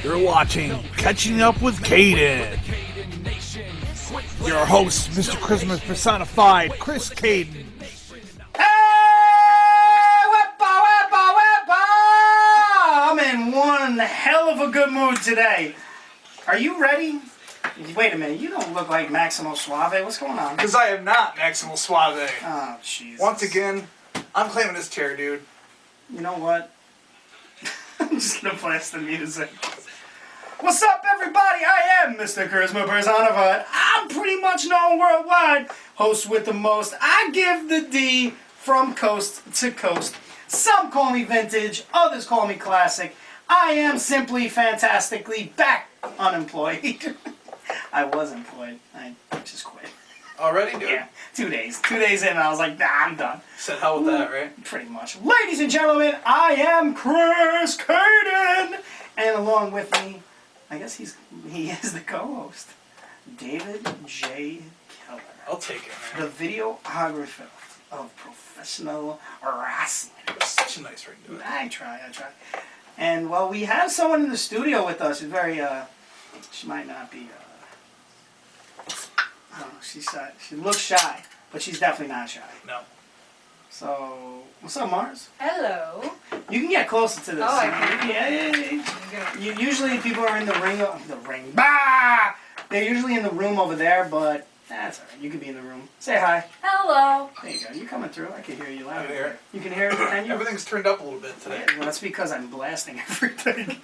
You're watching Catching Up with Cayden. Your host, Mr. Christmas personified, Chris Cayden. Hey, wepa, wepa, wepa! I'm in one hell of a good mood today. Are you ready? Wait a minute, you don't look like Maximo Suave. What's going on? Because I am not Maximo Suave. Oh, Jesus. Once again, I'm claiming this chair, dude. You know what? I'm just gonna blast the music. What's up, everybody? I am Mr. Charisma Personified. I'm pretty much known worldwide. Host with the most. I give the D from coast to coast. Some call me vintage, others call me classic. I am simply fantastically back unemployed. I was employed. I just quit. Already, dude? Yeah, 2 days. 2 days in, and I was like, nah, I'm done. Said hell with that, right? Pretty much. Ladies and gentlemen, I am Chris Cayden, and along with me, I guess he is the co-host, David J. Keller. I'll take it, man. The videographer of professional wrestling. That's such a nice ring to it. I try. And, well, we have someone in the studio with us. She's very, she might not be, I don't know, she's shy. She looks shy, but she's definitely not shy. No. So, what's up, Mars? Hello. You can get closer to this. Oh, I can. Yeah. Usually people are in the ring. Bah! They're usually in the room over there, but that's alright. You could be in the room. Say hi. Hello. There you go. You're coming through. I can hear you loud. I can hear it. You can hear it, can you? Everything's turned up a little bit today. Yeah, well, that's because I'm blasting everything.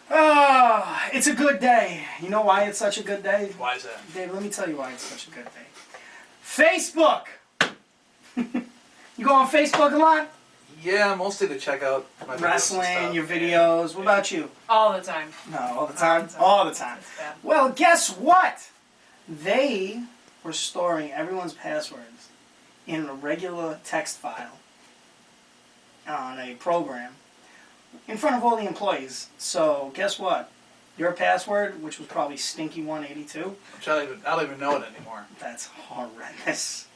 Oh, it's a good day. You know why it's such a good day? Why is that? Dave, let me tell you why it's such a good day. Facebook! You go on Facebook a lot? Yeah, mostly to check out my videos Wrestling, and stuff. your videos. What about you? All the time. No, all the time? All the time. That's bad. Well, guess what? They were storing everyone's passwords in a regular text file on a program in front of all the employees. So, guess what? Your password, which was probably Stinky182, Which I don't even know it anymore. that's horrendous.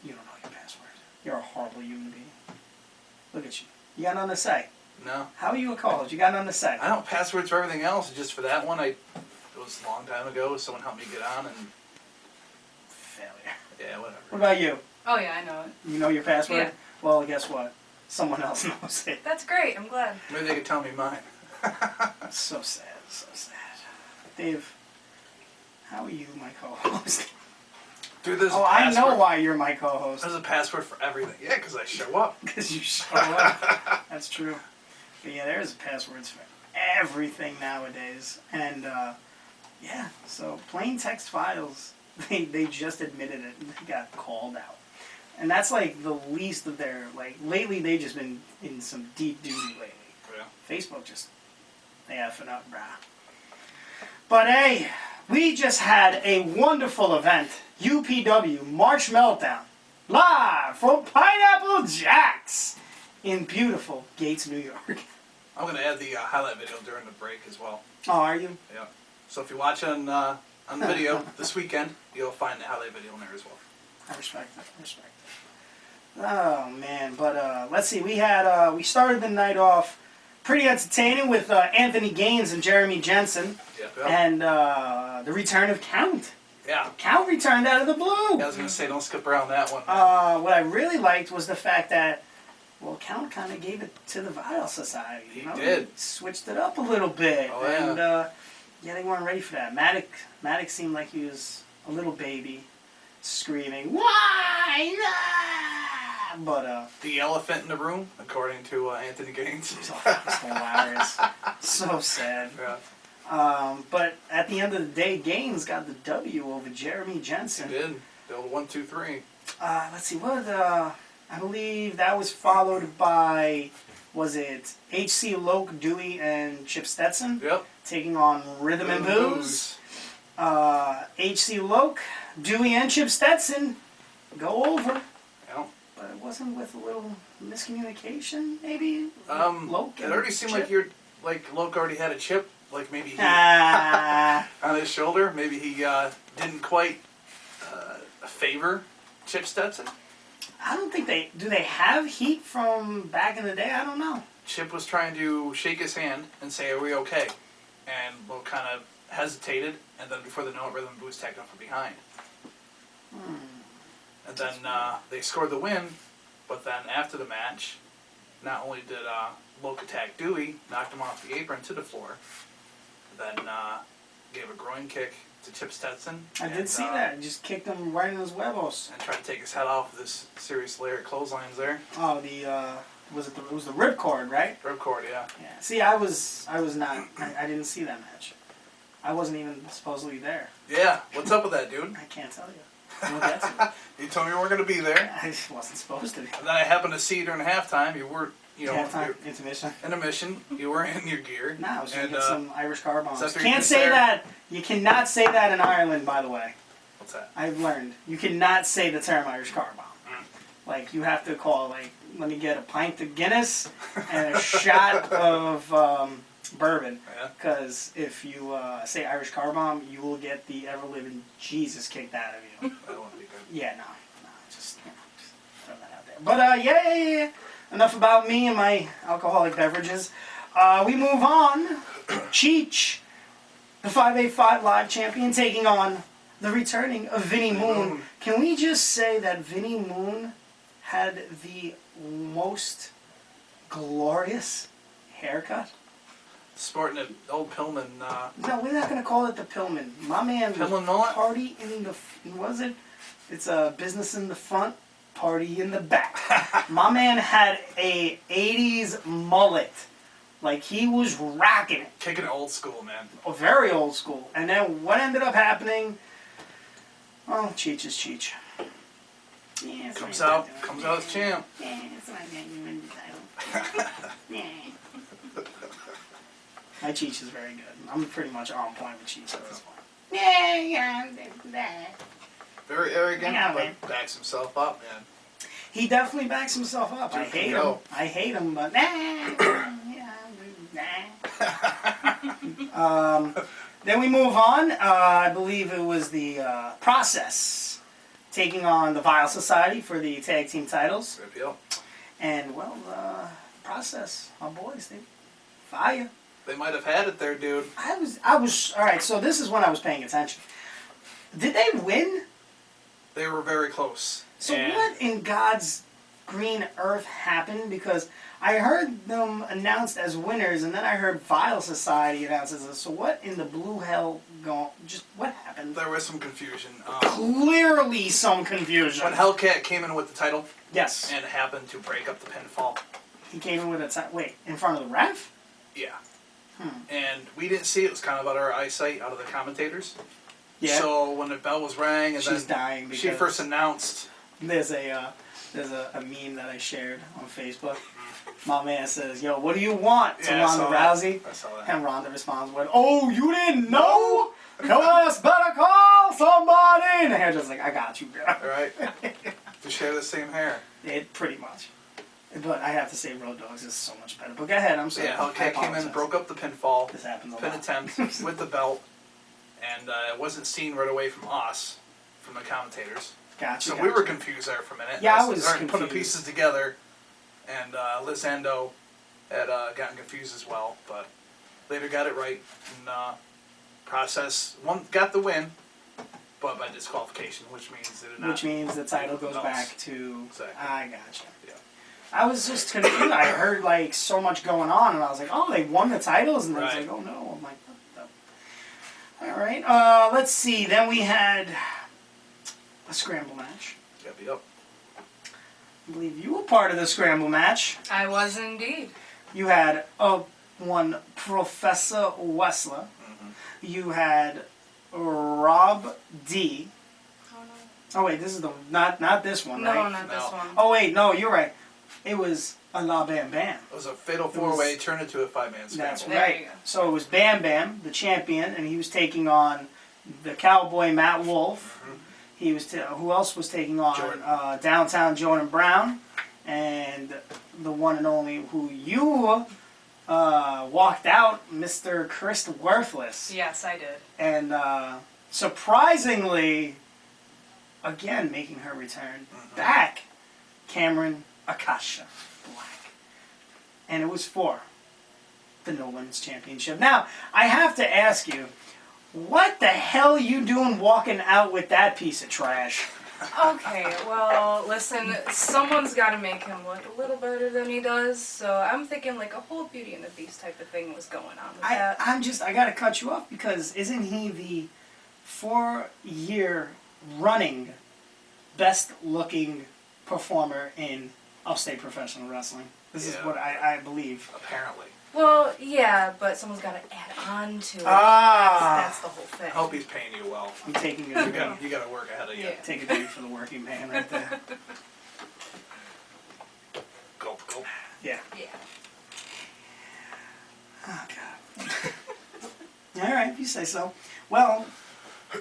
You don't know your password. You're a horrible human being. Look at you. You got nothing to say. No. How are you a college? You got nothing to say. I don't have passwords for everything else. Just for that one, it was a long time ago. Someone helped me get on, and Failure. yeah, whatever. What about you? Oh yeah, I know it. You know your password? Yeah. Well, guess what? Someone else knows it. That's great. I'm glad. Maybe they could tell me mine. So sad, so sad. Dave, how are you, my co-host? Dude, there's Oh, a I password. know why you're my co-host. There's a password for everything. Yeah, because I show up. Because you show up. That's true. But yeah, there's passwords for everything nowadays. And, yeah, so plain text files, they just admitted it. They got called out. And that's like the least of their, like, lately they've just been in some deep duty lately. Yeah. Facebook just, they effing up, brah. But hey, we just had a wonderful event. UPW March Meltdown. Live from Pineapple Jack's in beautiful Gates, New York. I'm going to add the highlight video during the break as well. Oh, are you? Yeah. So if you watch on the video this weekend, you'll find the highlight video in there as well. I respect it. Oh, man. But let's see. We started the night off pretty entertaining with Anthony Gaines and Jeremy Jensen. Yep. And the return of Count. Yeah. Count returned out of the blue. I was going to say, don't skip around that one. What I really liked was the fact that, well, Count kind of gave it to the Vile Society. You know? He did. He switched it up a little bit. Oh, yeah. And, yeah, they weren't ready for that. Maddox seemed like he was a little baby screaming, "Why?" Ah! But, The elephant in the room, according to Anthony Gaines. it's hilarious. So sad. Yeah. But at the end of the day, Gaines got the W over Jeremy Jensen. He did. The old 1, 2, 3. Let's see, I believe that was followed by, was it H.C. Loke, Dewey, and Chip Stetson? Yep. Taking on Rhythm and Booze. H.C. Loke, Dewey, and Chip Stetson go over. Yeah. But it wasn't with a little miscommunication, maybe? Loke It and already seemed Chip? like Loke already had a chip. Like maybe he Ah. on his shoulder. Maybe he didn't quite favor Chip Stetson. I don't think do they have heat from back in the day? I don't know. Chip was trying to shake his hand and say, "Are we okay?" And Will kind of hesitated, and then before the know it, Rhythm was tagged off from behind. And then they scored the win, but then after the match, not only did Loke attack Dewey, knocked him off the apron to the floor, then gave a groin kick to Chip Stetson. I did see that. Just kicked him right in his huevos. And tried to take his head off with this serious layer of clotheslines there. Oh, it was the ripcord, right? Ripcord, yeah. Yeah. See, I was not. I didn't see that match. I wasn't even supposedly there. Yeah, what's up with that, dude? I can't tell you. We'll get to it. You told me you weren't going to be there. I wasn't supposed to be. And then I happened to see you during halftime. You were, Halftime intermission. intermission. You were in your gear. Nah, I was going And, to get some Irish car bombs. so after you Can't get say there- that. You cannot say that in Ireland, by the way. What's that? I've learned. You cannot say the term Irish car bomb. Mm. Like, you have to call, like, let me get a pint of Guinness and a shot of bourbon. Yeah. Because if you say Irish car bomb, you will get the ever-living Jesus kicked out of you. That wouldn't be good. Yeah, no, just throw that out there. But yeah. Enough about me and my alcoholic beverages. We move on. Cheech, the 585 Live champion, taking on the returning of Vinnie Moon. Can we just say that Vinnie Moon had the most glorious haircut? Sporting an old Pillman. No, we're not gonna call it the Pillman. My man, Pillman mullet? party in the was it? It's a business in the front, party in the back. My man had a '80s mullet, like he was rocking it. Kicking it old school, man. Very old school. And then what ended up happening? Oh, Cheech is Cheech. Yeah, it's Comes like out that. as champ. Yeah, it's like that. You win the title. Yeah. My Cheech is very good. I'm pretty much on point with Cheech at this point. Yeah. Very arrogant, Yeah, but man. backs himself up, man. He definitely backs himself up. I Dude, hate him. go. I hate him, but then we move on. I believe it was the Process taking on the Vile Society for the tag team titles. Rip you up. And well, Process, my boys, they fire. They might have had it there, dude. I was all right. So this is when I was paying attention. Did they win? They were very close. So And what in God's green earth happened? Because I heard them announced as winners, and then I heard Vile Society announced as. So what in the blue hell? Just what happened? there was some confusion. Clearly some confusion. When Hellcat came in with the title Yes, and happened to break up the pinfall, he came in with a wait in front of the ref. yeah. Hmm. And we didn't see it. It was kind of out of our eyesight, out of the commentators. Yeah, So when the bell was rang, and she's then dying because she first announced, there's a meme that I shared on Facebook. My man says, "Yo, what do you want?" to Yeah, I Ronda saw Rousey. that. I saw that. And Ronda responds with, "Oh, you didn't know? Your ass better call somebody." And the hair just like, "I got you, girl." All right. To share the same hair. It pretty much. But I have to say, Road Dogs is so much better. But go ahead, I'm So sorry. yeah, Hellcat came in, broke up the pinfall, This happens a pin lot. attempt with the belt, and it wasn't seen right away from us, from the commentators. Gotcha. So gotcha. we were confused there for a minute. Yeah, I As was they started putting confused. pieces together, and Liz Endo had gotten confused as well, but later got it right. And Process got the win, but by disqualification, which means they did not. Which means the title goes belts. back to. Exactly. I gotcha. Yeah. I was just confused. I heard like so much going on, and I was like, "Oh, they won the titles," and I was Right. like, "Oh no!" I'm like, "What the?" All right. Let's see. Then we had a scramble match. Yep. I believe you were part of the scramble match. I was indeed. You had one Professor Wessler. Mm-hmm. You had Rob D. Oh, no. Oh wait, this is the not this one, No, right? not this No. one. Oh wait, no, you're right. It was a La Bam Bam. It was a fatal was- four-way turned into a five-man scramble. That's There right. you go. So it was Bam Bam, the champion, and he was taking on the Cowboy Matt Wolf. Mhm. He was who else was taking on Jordan. Downtown Jordan Brown, and the one and only who you walked out, Mr. Chris Worthless. Yes, I did. And surprisingly, again making her return back, Cameron Akasha Black. and it was for the No Limits Championship. Now, I have to ask you, what the hell are you doing walking out with that piece of trash? Okay, well, listen, someone's got to make him look a little better than he does, so I'm thinking like a whole Beauty and the Beast type of thing was going on with that. I gotta cut you off because isn't he the 4-year running best looking performer in upstate professional wrestling? This is Yeah. what I believe. Apparently. Well, yeah, but someone's got to add on to it. Ah. That's the whole thing. I hope he's paying you well. I'm taking You a got to work ahead of you. Yeah. take a dig for the working man right there. Gulp, gulp. Yeah. Yeah. Oh God. All right, if you say so. Well,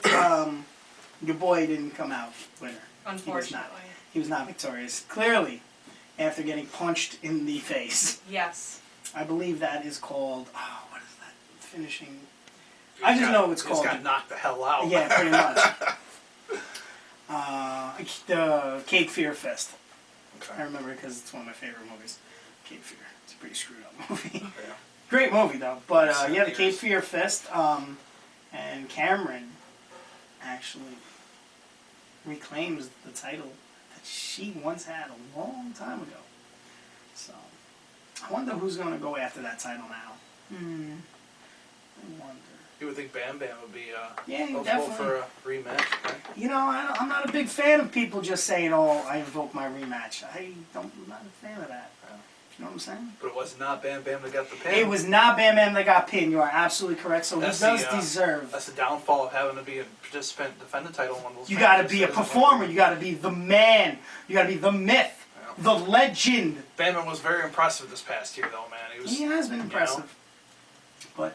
your boy didn't come out winner. Unfortunately. He was not victorious. Clearly, after getting punched in the face. Yes. I believe that is called. Oh, what is that? Finishing. I just know it's He called. just got knocked the hell out. Yeah, pretty much. The Cape Fear Fest. I Okay. remember because it's one of my favorite movies. Cape Fear. It's a pretty screwed up movie. Yeah. Great movie though. But yeah, the Years. Cape Fear Fest. And Cameron actually reclaims the title that she once had a long time ago. So I wonder who's going to go after that title now. I wonder. You would think Bam Bam would be Yeah, eligible definitely. for a rematch, right? You know, I'm not a big fan of people just saying, "Oh, I invoke my rematch." I'm not a fan of that. Yeah. You know what I'm saying? But it was not Bam Bam that got the pin. It was not Bam Bam that got pinned. You are absolutely correct. So That's he does the, deserve. That's the downfall of having to be a participant, defend the title in one of those You got to matches. be a performer. You got to be the man. You got to be the myth, Yeah. the legend. Bam Bam was very impressive this past year, though, man. He has been you know, impressive, but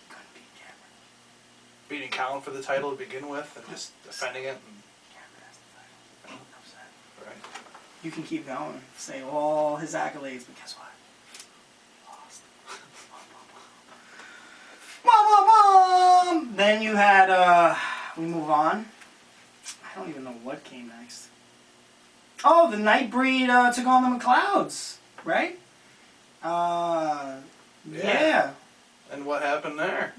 he couldn't beat Cameron. beating Colin for the title to begin with and just defending it. And, Cameron has the title. I'm upset. right. You can keep going, say all his accolades, but guess what? He lost. Wah, wah, wah. Then you had, we move on. I don't even know what came next. Oh, the Nightbreed took on the McLeods, right? Yeah. And what happened there?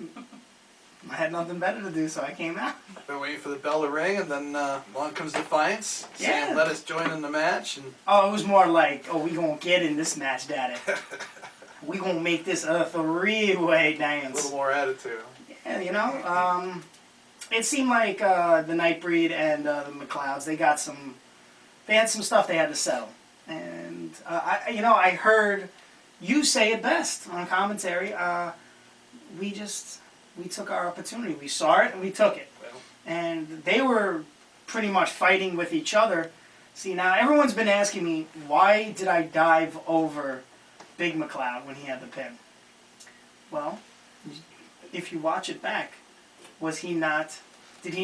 I had nothing better to do, so I came out. They're waiting for the bell to ring, and then along comes Defiance, saying, Yeah. let us join in the match. And Oh, it was more like, oh, we gonna get in this match, daddy. We gonna make this a three-way a dance. little more attitude. Yeah, you know, it seemed like the Nightbreed and the McLeods, they had some stuff they had to settle. And, I heard you say it best on commentary. We took our opportunity. We saw it and we took it. Well, And they were pretty much fighting with each other. See, now everyone's been asking me, why did I dive over Big McLeod when he had the pin? Well, if you watch it back, did he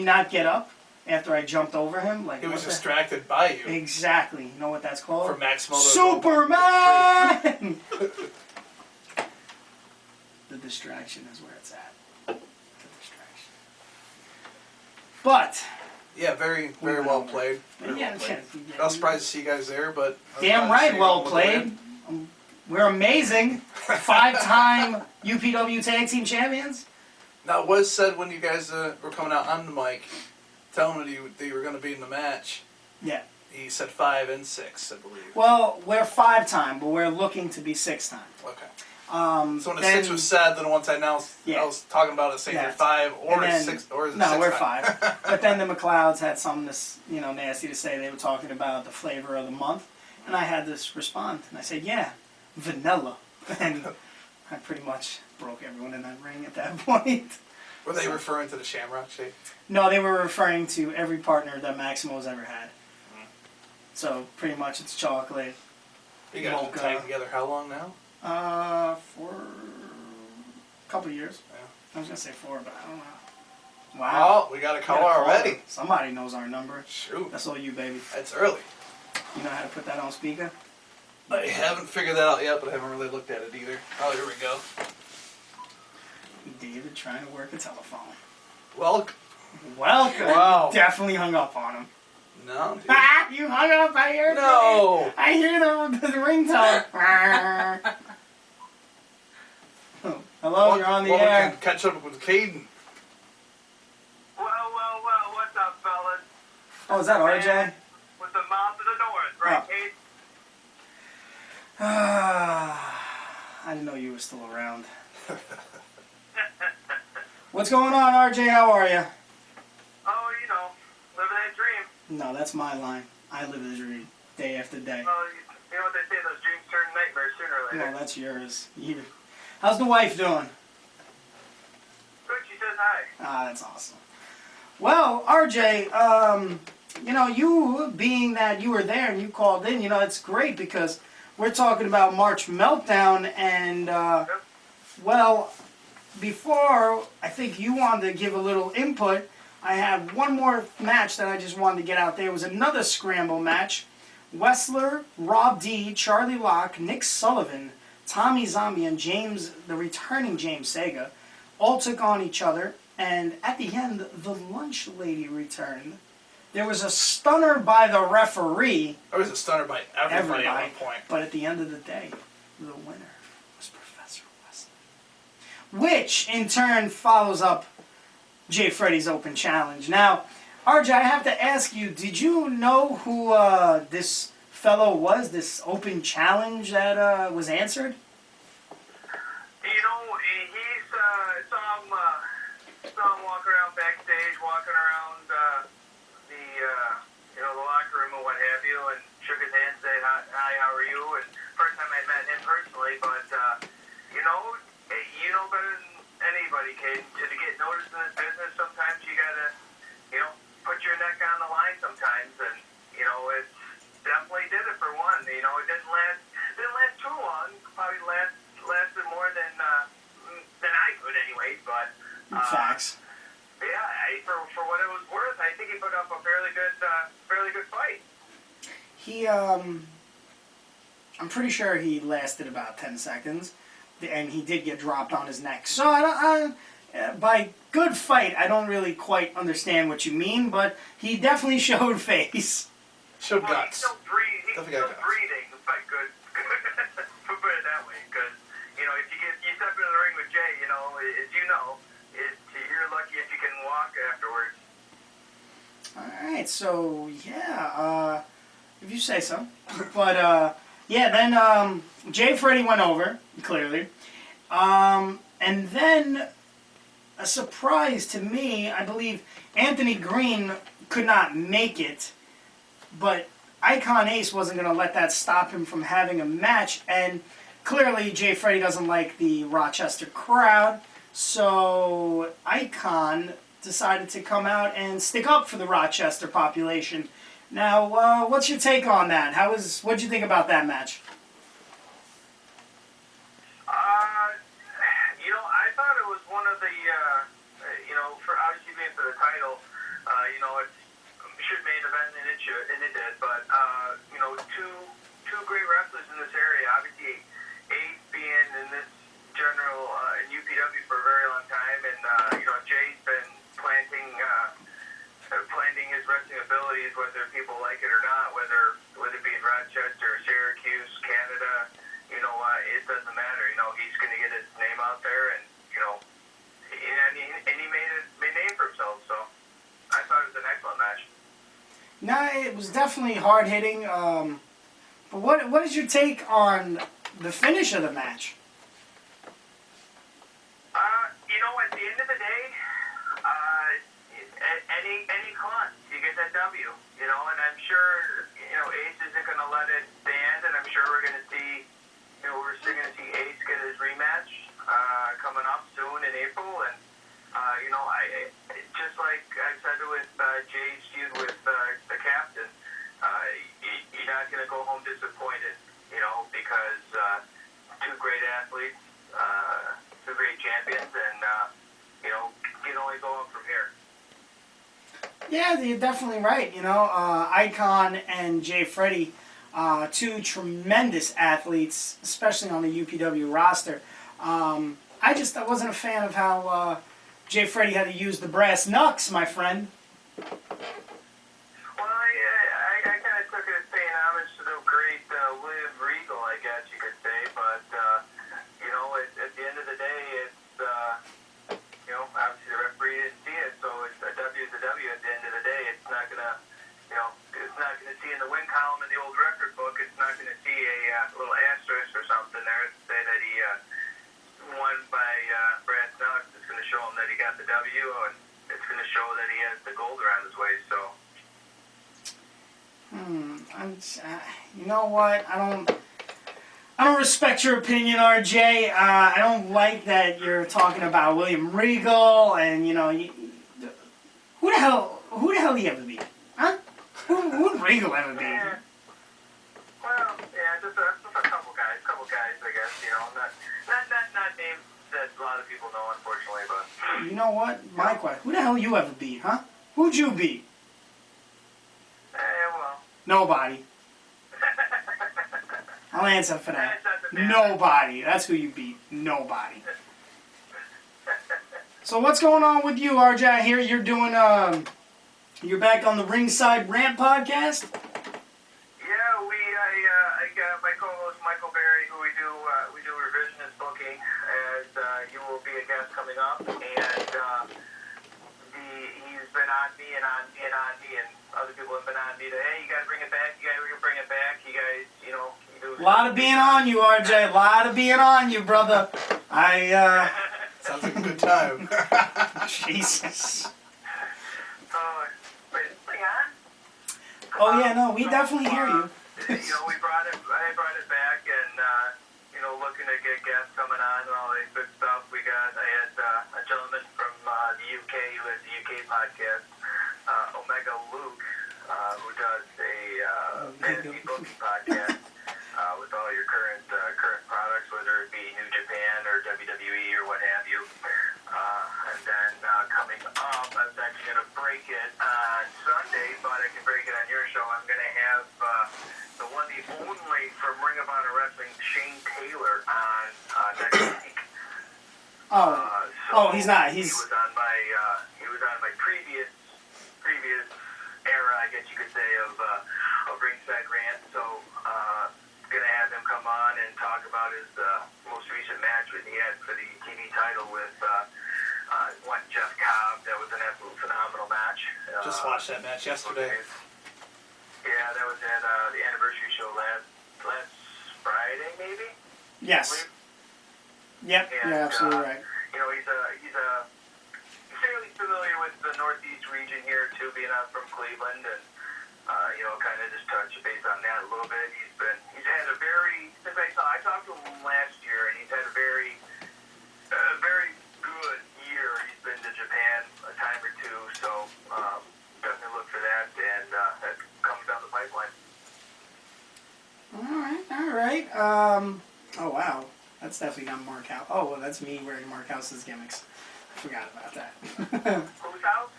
not get up after I jumped over him? Like he was what the- distracted by you. Exactly. You know what that's called? For Maximo. Superman! The distraction is where it's at. The distraction. But, Yeah, very, very well played. Very yeah, well played. yeah, I was surprised to see you guys there, but I was damn glad to see right, you well going with the played. win. We're amazing. 5-time UPW Tag Team Champions. Now, it was said when you guys were coming out on the mic, telling you that you were going to be in the match, Yeah. he said 5 and 6, I believe. Well, we're 5-time, but we're looking to be 6-time. Okay. So when the Then- 6 was said, then the ones I announced, Yeah. I was talking about it saying Yeah. you're 5 or And then- 6 or is it No, 6 we're time? 5. But then the McLeods had something nasty to say. They were talking about the flavor of the month, and I had to respond, and I said, "Yeah, vanilla." And I pretty much broke everyone in that ring at that point. Were they referring to the Shamrock Shake? No, they were referring to every partner that Maximo's ever had. Mm. So pretty much it's chocolate. You guys been Mocha. tagged together how long now? For a couple of years. Yeah. I was gonna say 4, but I don't know. Wow, we got a We caller got a caller. already. Somebody knows our number. Shoot, That's all you, baby. it's early. You know how to put that on speaker? I haven't figured that out yet, but I haven't really looked at it either. Oh, here we go. David trying to work a telephone. Well, Welcome. Wow. You definitely hung up on him. no, dude. Ah, you hung up. I hear it. No. I hear the ringtone. Hello, you're on the well, we air. can catch up with Cayden. Well, what's up, fellas? Oh, is that RJ? With the mouth of the north, right, Oh. Kate? I didn't know you were still around. What's going on, RJ? How are you? Oh, you know, living that dream. No, that's my line. I live the dream day after day. Well, you know what they say, those dreams turn nightmares sooner or later. No, that's yours. How's the wife doing? Good, she says hi. Ah, that's awesome. Well, RJ, you being that you were there and you called in, it's great because we're talking about March Meltdown and, well, before I think you wanted to give a little input, I have one more match that I just wanted to get out there. It was another scramble match. Wessler, Rob D, Charlie Locke, Nick Sullivan, Tommy Zombie, and the returning James Sega all took on each other. And at the end, the lunch lady returned. There was a stunner by the referee. I was a stunner by everybody at one point. But at the end of the day, the winner was Professor Wesley. Which, in turn, follows up Jay Freddy's Open Challenge. Now, RJ, I have to ask you, did you know who this fellow was, this Open Challenge that was answered? You know, saw him walking around backstage, walking around the locker room and what have you, and shook his hand, said, hi, how are you? And first time I met him personally, but, you know better than anybody, Cayden, to get noticed in this business, sometimes you gotta, put your neck on the line sometimes, and, it definitely did it for one. It didn't last too long, probably lasted more than I could anyways, but, Facts. yeah, for what it was worth, I think he put up a fairly good fight. I'm pretty sure he lasted about 10 seconds, and he did get dropped on his neck. So by good fight, I don't really quite understand what you mean, but he definitely showed face. Showed Well, guts. he's still Definitely got guts. breathing, but good. Put it that way, because if you step into the ring with Jay, as you're lucky if you can walk afterwards. All right, so yeah, if you say so. But yeah, then Jay Freddy went over clearly, and then a surprise to me. I believe Anthony Green could not make it, but Icon Ace wasn't going to let that stop him from having a match, and clearly Jay Freddy doesn't like the Rochester crowd, so Icon decided to come out and stick up for the Rochester population. Now, what's your take on that? What'd you think about that match? I thought it was one of the, for obviously being for the title, it should main event and it did, but two great wrestlers in this area. Obviously, Ace being in this general in UPW for a very long time, and Jay's been planting his wrestling abilities, whether people like it or not, whether it be in Rochester, Syracuse, Canada, it doesn't matter. He's going to get his name out there, and he made a name for himself. So I thought it was an excellent match. No, it was definitely hard hitting. But what is your take on the finish of the match? At the end of the day, any cost, you get that W. And I'm sure Ace isn't going to let it stand, and I'm sure we're going to see Ace get his rematch coming up soon in April, and I just like I said with Jay's feud with the captain, you're not going to go home disappointed, because two great athletes, two great champions, and can only go up from here. Yeah, you're definitely right. Icon and Jay Freddy, two tremendous athletes, especially on the UPW roster. I wasn't a fan of how Jay Freddy had to use the brass knucks, my friend. Well, I kind of took it as paying homage to the great William Regal, I guess you could say. But at the end of the day, it's that he got the W, and it's going to show that he has the gold around his waist. So. You know what? I don't respect your opinion, RJ. I don't like that you're talking about William Regal and who the hell he ever beat? Huh? Who would Regal ever beat? Yeah. Well, yeah, just a couple guys, I guess. Not names that a lot of people know, unfortunately, but. You know what? My question: who the hell you ever beat? Huh? Who'd you beat? Well. Nobody. I'll answer for that. Nobody. That's who you beat. Nobody. So what's going on with you, RJ? I hear you're doing you're back on the Ringside Rant podcast? Yeah, I got my co-host Michael Berry, who we do revisionist booking, as you will be a guest coming up, and he's been on me and on me and on me, and other people have been on me to, hey, you gotta bring it back, you gotta bring it back, you guys, you do. A lot of being on you, RJ. A lot of being on you, brother. Sounds like a good time. Jesus. Wait, hang on. Oh yeah, no, we definitely hear you. I brought it back, and looking to get guests coming on and all that good stuff. I had a gentleman from the UK who has the UK podcast, Omega Luke, who does a fantasy booking podcast with all your current products, whether it be New Japan or WWE or what have you. And then coming up, I was actually going to break it on Sunday, but I can break it on your show. I'm going to have the one, the only from Ring of Honor Wrestling, Shane Taylor, on next week. He's not. He was on my previous era, I guess you could say, of Ringside Rant. So gonna have him come on and talk about his most recent match that he had for the TV title with Jeff Cobb. That was an absolute phenomenal match. Just watched that match yesterday. Yeah, that was at the anniversary show last Friday, maybe. Yes. Yep. And, You're absolutely right. He's fairly familiar with the Northeast region here too, being out from Cleveland, and kind of just touch base on that a little bit. He's had a very, since I talked to him last year, and he's had a very good year. He's been to Japan a time or two, so definitely look for that, and that's coming down the pipeline. All right. Oh wow, that's definitely not Mark House. Oh well, that's me wearing Mark House's gimmicks. I forgot about that. Whose house?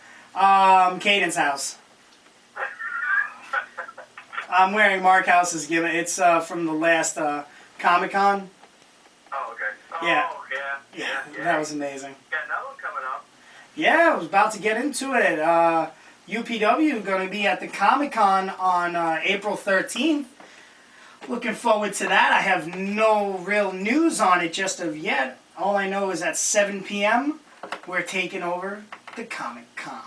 Cayden's house. I'm wearing Mark House's gimmick. It's from the last Comic-Con. Oh, okay. Oh, Yeah. Yeah. That was amazing. Got another one coming up. Yeah, I was about to get into it. UPW going to be at the Comic-Con on April 13th. Looking forward to that. I have no real news on it just of yet. All I know is at 7 p.m. we're taking over the Comic-Con.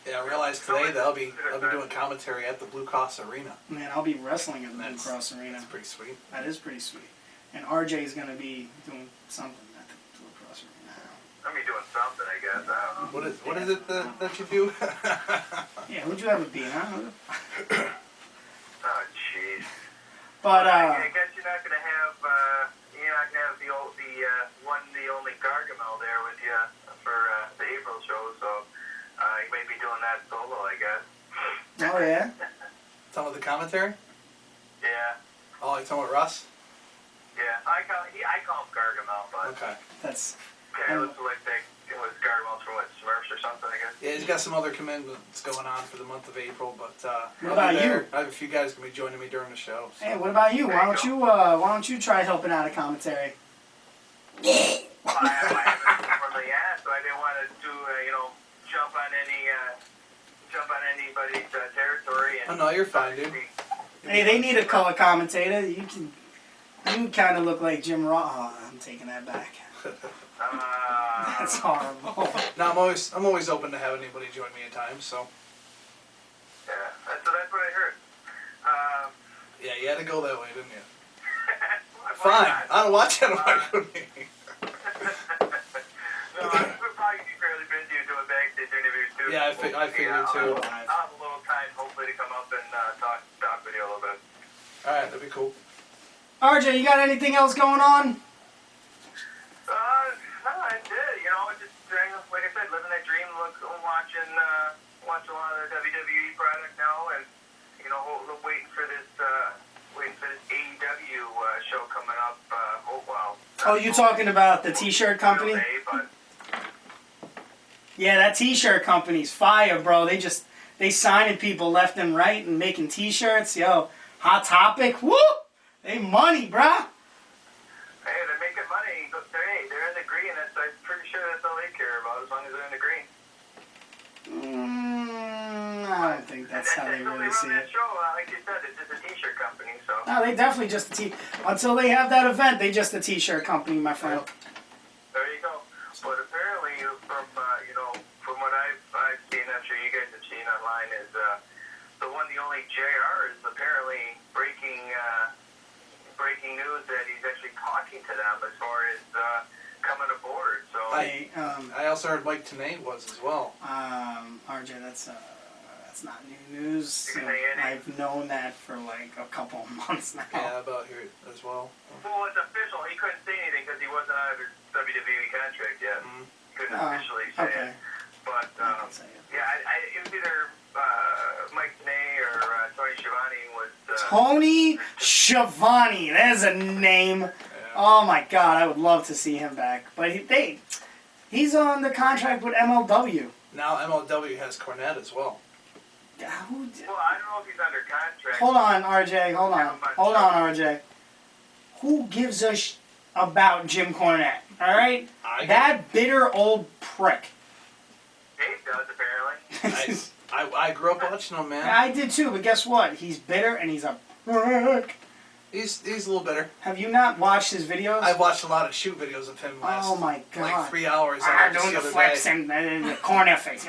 Yeah, I realized today that I'll be doing commentary at the Blue Cross Arena. Man, I'll be wrestling in the Blue That's- Cross Arena. That's pretty sweet. That is pretty sweet. And RJ is going to be doing something at the Blue Cross Arena. I'm be doing something, I guess. I don't know. What is it that you do? Yeah, who'd you ever beat, huh? Oh, jeez. But, I guess you're not gonna have the only Gargamel there with you for the April show, so you may be doing that solo, I guess. oh yeah? Talking about the commentary? Yeah, Oh, you talking about Russ? yeah. I call him Gargamel, but Okay. That's... okay, it looks like it was Gargamel's from Smurfs or something, I guess. Yeah, he's got some other commitments going on for the month of April, but What about you? I have a few guys gonna be joining me during the show. So. Hey, what about you? Why don't you try helping out a commentary? Well, I haven't really asked, so I didn't want to do jump on anybody's territory. And Oh no, you're fine, dude. Hey, they need a color commentator. You kind of look like Jim Ross. Oh, I'm taking that back. That's horrible. No, I'm always open to having anybody join me at times. So. Yeah, so that's what I heard. Yeah, you had to go that way, didn't you? Why Fine. not? I don't watch that on my Yeah, I figured too. I'll have a little time, hopefully, to come up and talk with you a little bit. All right, that'd be cool. RJ, you got anything else going on? No, I did. You know, just like I said, living that dream. Watching a lot of the WWE product now, and you know, waiting for this AEW show coming up. Oh, you talking about the T-shirt company? But Yeah, that T-shirt company's fire, bro. They signing people left and right and making T-shirts. Yo, Hot Topic, woo! They money, bruh. hey, they're making money. They're in the green. I'm pretty sure that's all they care about, as long as they're in the green. I don't think that's how they really see that it. show, like you said, it's just a T-shirt company. So No, they definitely just a until they have that event, they just a T-shirt company, my friend. there you go. But apparently, from what I've seen, I'm sure you guys have seen online, is the only JR is apparently breaking news that he's actually talking to them as far as coming aboard. So I also heard Mike Tenay was as well. RJ, that's not new news. I've known that for like a couple of months now. Yeah, about here as well. well, it's official. He couldn't say anything because he wasn't out of his WWE contract yet. Mm-hmm. Couldn't officially say Okay. it. But I can say it. yeah, it was either Mike Tenay or Tony Schiavone was. Tony Schiavone, there's a name. Yeah. Oh my God, I would love to see him back. But he's on the contract with MLW. Now MLW has Cornette as well. Who, Well, I don't know if he's under contract. hold on, RJ. Hold on, RJ. Who gives a about Jim Cornette? All right, that bitter old prick. Dave does apparently. I grew up watching him, man. I did too, but guess what? He's bitter and he's a prick. He's a little better. Have you not watched his videos? I've watched a lot of shoot videos of him last. Oh my God. Like 3 hours. Doing the flips and the Cornette face.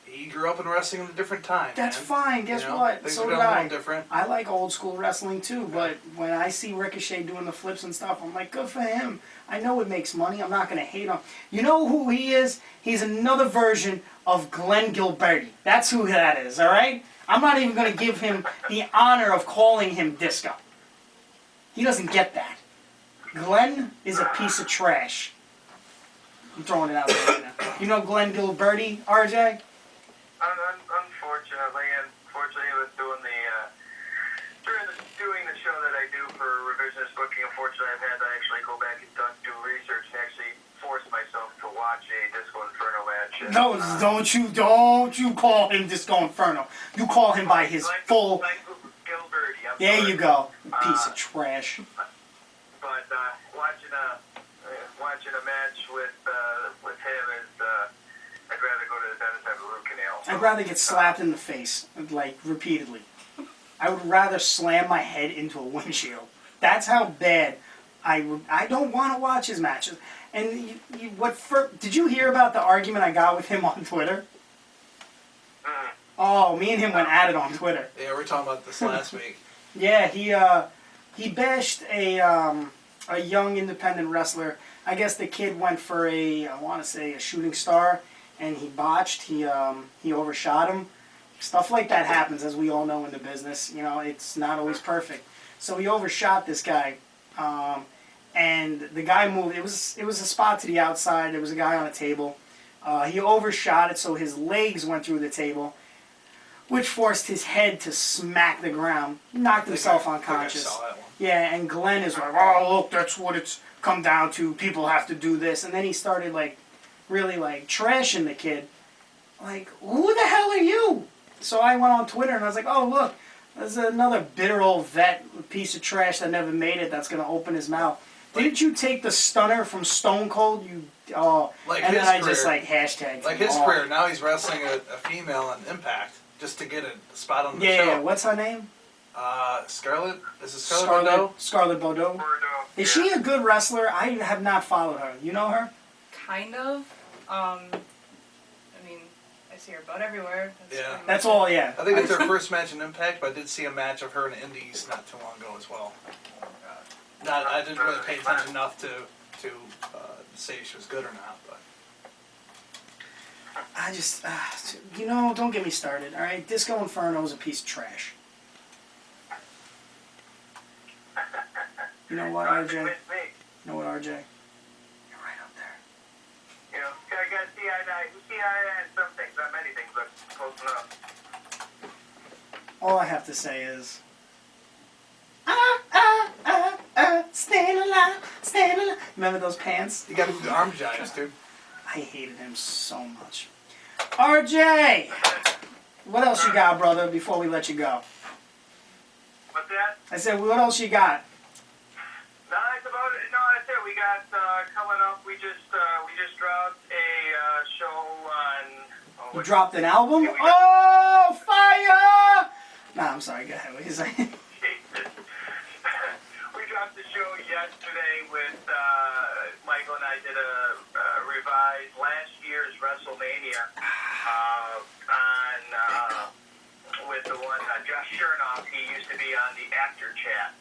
He grew up in wrestling in a different time. That's man. fine. Guess You know, what? Things So are did done a I. little different. I like old school wrestling too, but when I see Ricochet doing the flips and stuff, I'm like, good for him. I know it makes money. I'm not going to hate him. You know who he is? He's another version of Glenn Gilberti. That's who that is, all right? I'm not even going to give him the honor of calling him Disco. He doesn't get that. Glenn is a piece of trash. I'm throwing it out there right now. You know Glenn Gilberti, RJ? Unfortunately, with doing the show that I do for revisionist booking, unfortunately, I've had to actually go back and do research and actually force myself to watch a Disco Inferno match. And, No, don't you call him Disco Inferno. You call him by his full. Gilberti. There you go, piece of trash. But watching a match with him is I'd rather go to the dentist and have a root canal. I'd rather get slapped in the face, like repeatedly. I would rather slam my head into a windshield. That's how bad I would. I don't want to watch his matches. And did you hear about the argument I got with him on Twitter? Oh, me and him went at it on Twitter. Yeah, we were talking about this last week. Yeah, he bashed a young independent wrestler. I guess the kid went for I want to say a shooting star, and he botched. He overshot him. Stuff like that happens, as we all know in the business. You know, it's not always perfect. So he overshot this guy, and the guy moved. It was a spot to the outside. There was a guy on a table. He overshot it, so his legs went through the table, which forced his head to smack the ground. He knocked himself unconscious. I saw that one. Yeah, and Glenn is like, oh, look, that's what it's come down to. People have to do this. And then he started, really, trashing the kid. Like, who the hell are you? So I went on Twitter and I was like, oh, look, there's another bitter old vet, piece of trash that never made it that's going to open his mouth. Didn't you take the stunner from Stone Cold? Like and his then I career, just, hashtagged like him. his career, now he's wrestling a female on Impact just to get a spot on the Yeah, show. what's her name? Scarlett? Is it Scarlett Bordeaux? Scarlett Bordeaux. Is she a good wrestler? I have not followed her. You know her? Kind of. I mean, I see her butt everywhere. Yeah. pretty much That's it. all, yeah. I think it's their first match in Impact, but I did see a match of her in Indies not too long ago as well. I didn't really pay attention enough to say if she was good or not. But I just, don't get me started, all right? Disco Inferno is a piece of trash. You know what, RJ? You know what, RJ? You're right up there. You know, I got see eye on some things, not many things, but close enough. All I have to say is, staying alive. Remember those pants? You gotta do the arm jives, dude. I hated him so much. RJ! What else you got, brother, before we let you go? What's that? I said, what else you got? No, that's about it. No, that's it. We got coming up. We just dropped a show on. You dropped an album? Oh, fire! Nah, I'm sorry. Go ahead. What are you saying? We dropped the show yesterday with Michael and I did a revised last year's WrestleMania on with the one Josh Chernoff. He used to be on the After Chat,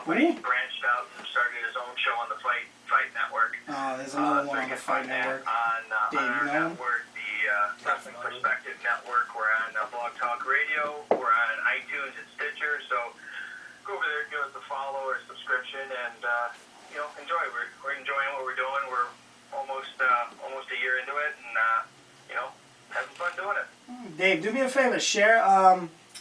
but he branched out and started his own show on the Fight Network. Oh, there's another one So on the Fight Network. On Dave, our you know him? network, the Wrestling Perspective Network. We're on Blog Talk Radio. We're on iTunes and Stitcher. So go over there, give us a follow or a subscription, and enjoy. We're enjoying what we're doing. We're almost a year into it, and having fun doing it. Dave, do me a favor. Share.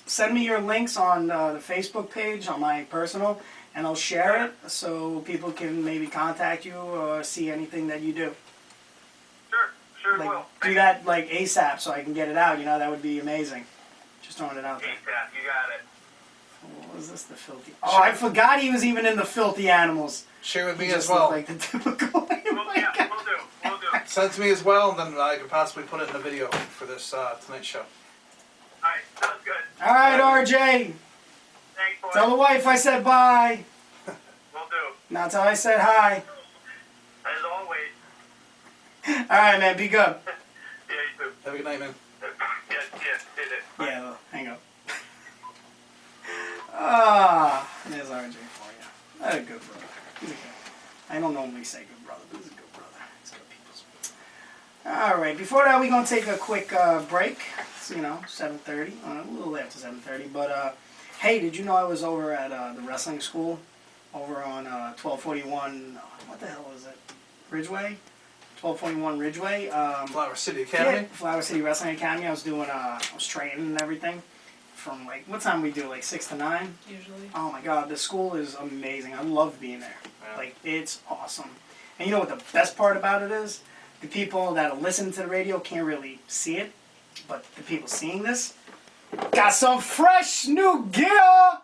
Send me your links on the Facebook page on my personal, and I'll share it so people can maybe contact you or see anything that you do. Sure Like, will. do that like ASAP so I can get it out. That would be amazing. Just throwing it out there. ASAP, you got it. What was this? The filthy. Oh, I forgot he was even in the Filthy Animals. Share with He me just as well. looked like the typical. We'll do. Send it to me as well, and then I could possibly put it in a video for this Tonight Show. Alright, sounds good. All right, RJ. Thanks, boys. Tell the wife I said bye. Will do. Now tell her I said hi. As always. All right, man. Be good. Yeah, you too. Have a good night, man. Yes, did it. Yeah, well, hang up. There's RJ for you. That's a good brother. He's a good. I don't normally say good brother, but he's a good brother. He's good people's. All right. Before that, we're gonna take a quick break. It's 7:30, a little after 7:30. But hey, did you know I was over at the wrestling school over on 1241? What the hell is it? Ridgeway. 1241 Ridgeway. Flower City Academy. Yeah, Flower City Wrestling Academy. I was doing, I was training and everything. From what time we do? 6 to 9? Usually. Oh my God, the school is amazing. I love being there. Yeah. It's awesome. And you know what the best part about it is? The people that listen to the radio can't really see it, but the people seeing this got some fresh new gear.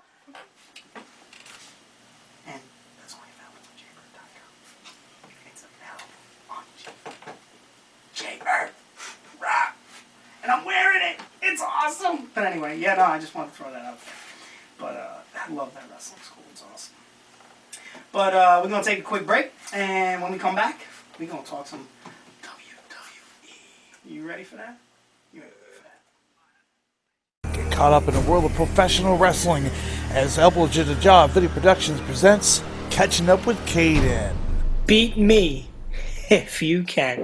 And that's only available on jaybird.com. It's available on Jaybird. And I'm wearing it. It's awesome. But anyway, I just wanted to throw that out there. But I love that wrestling school. It's awesome. But we're going to take a quick break. And when we come back, we're going to talk some WWE. You ready for that? You ready for that? Get caught up in the world of professional wrestling as Elbow to the Job Video Productions presents Catching Up with Cayden. Beat me, if you can.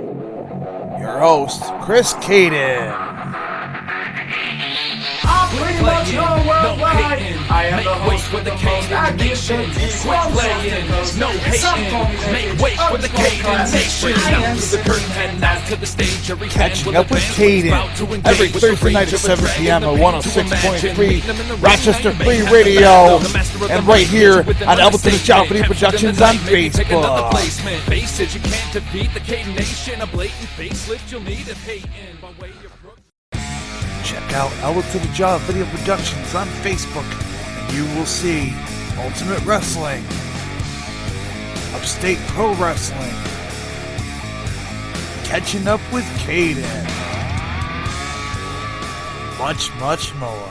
Your host, Chris Cayden. I'm pretty much known worldwide. I am the host with the most. I get the No hating, make way for the Cayden Nation. Down to the curtain, heading out to the stage. Catching Up with Cayden. Every Thursday night at 7 p.m. at 106.3 Rochester Free Radio. And right here on Elbow to the Job Video Productions on Facebook. Faces, you can't defeat the Cayden Nation. A blatant facelift, you'll need it hating by way of Check out Elbow to the Job Video Productions on Facebook, and you will see Ultimate Wrestling, Upstate Pro Wrestling, Catching Up with Cayden, much, much more.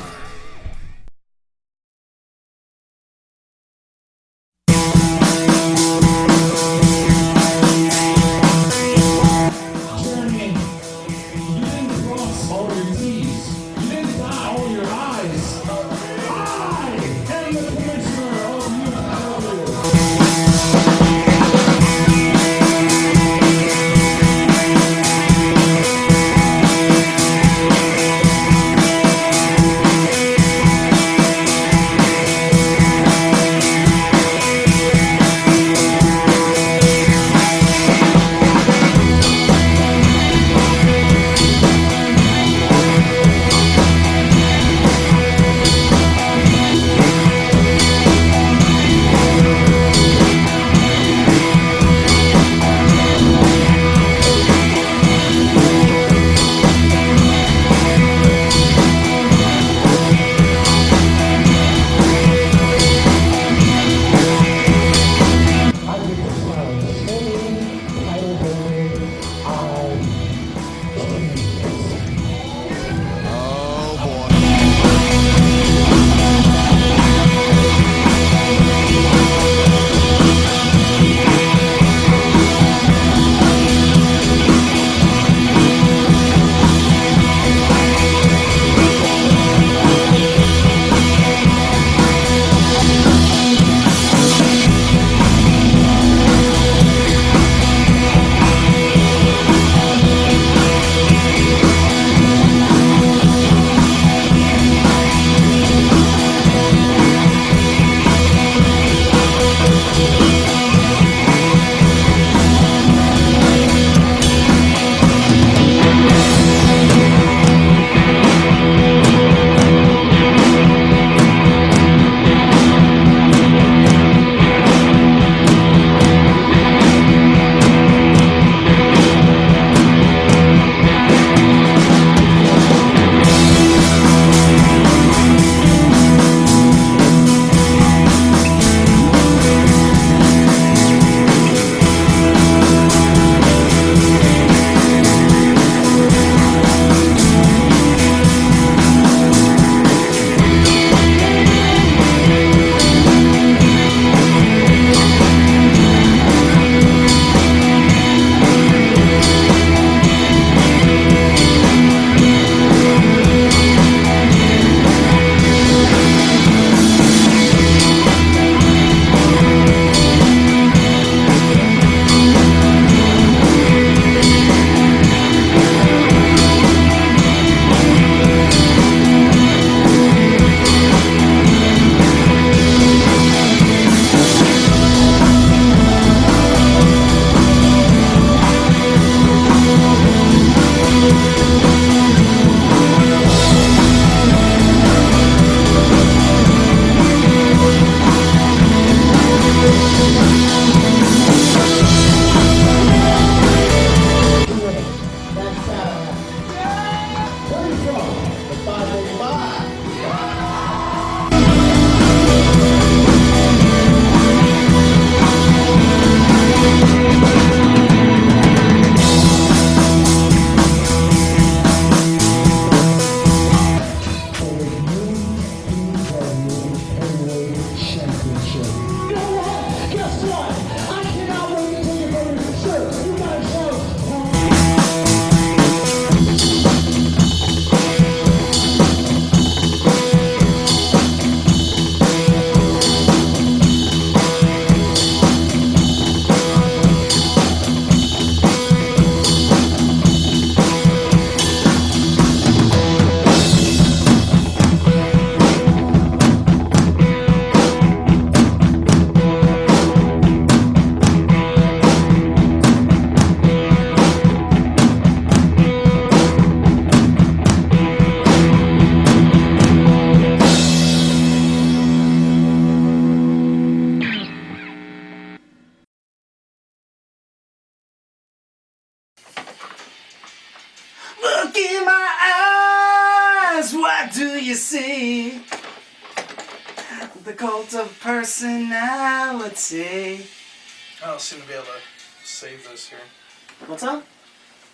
in my eyes, what do you see? The cult of personality. I don't seem to be able to save this here. What's up?